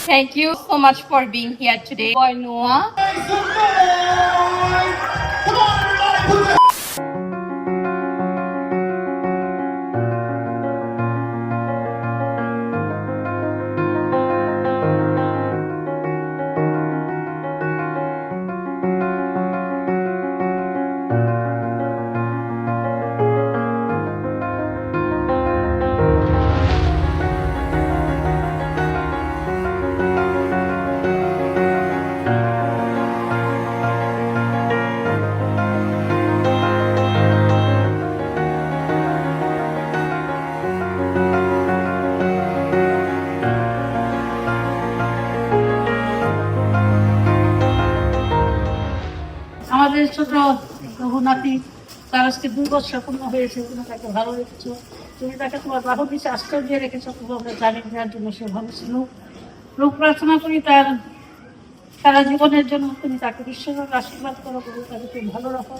Thank you so much for being here today, boy Noah. আমাদের ছোট নাতি তার আজকে 2 বছর পূর্ণ হয়েছে। তুমি তাকে ভালো রেখেছো, তুমি তাকে তোমার বাহু দিচ্ছে আশ্রয় দিয়ে রেখেছো। আমরা জানি যার জন্য সে ভালো ছিল। লোক প্রার্থনা করি তার সারা জীবনের জন্য তুমি তাকে বিশ্বভাবে আশীর্বাদ করো, তাকে তুমি ভালো রাখো,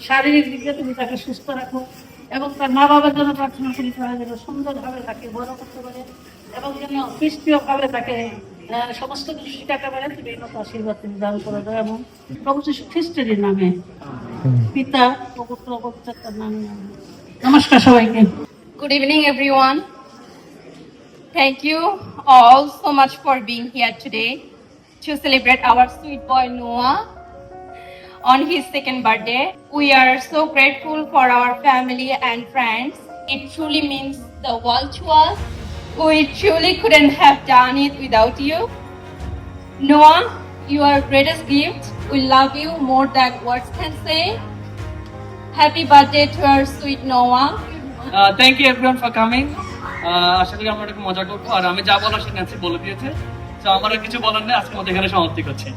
শারীরিক দিক দিয়ে তুমি তাকে সুস্থ রাখো, এবং তার মা বাবার জন্য প্রার্থনা করি তারা যেন সুন্দরভাবে তাকে বড় করতে পারে এবং যেন খ্রিস্টীয়ভাবে তাকে সমস্ত কিছু শিখাতে পারে। তুমি এই মতো আশীর্বাদ তুমি দান করে দাও এবং প্রভু যীশু খ্রিস্টের নামে, পিতা ও পুত্র ও পবিত্রাত্মার নামে। নমস্কার সবাইকে। Good evening, everyone. Thank you all so much for being here today to celebrate our sweet boy Noah on his second birthday. We are so grateful for our family and friends. It truly means the world to us. We truly couldn't have done it without you. Noah, you are our greatest gift. We love you more than words can say. Happy birthday to our sweet Noah. Thank you everyone for coming. আশা করি আমরা একটু মজা করবো, আর আমি যা বলার সে Nancy বলে দিয়েছে, তো আমার আর কিছু বলার নেই। আজকে আমাদের এখানে সমাপ্তি করছি।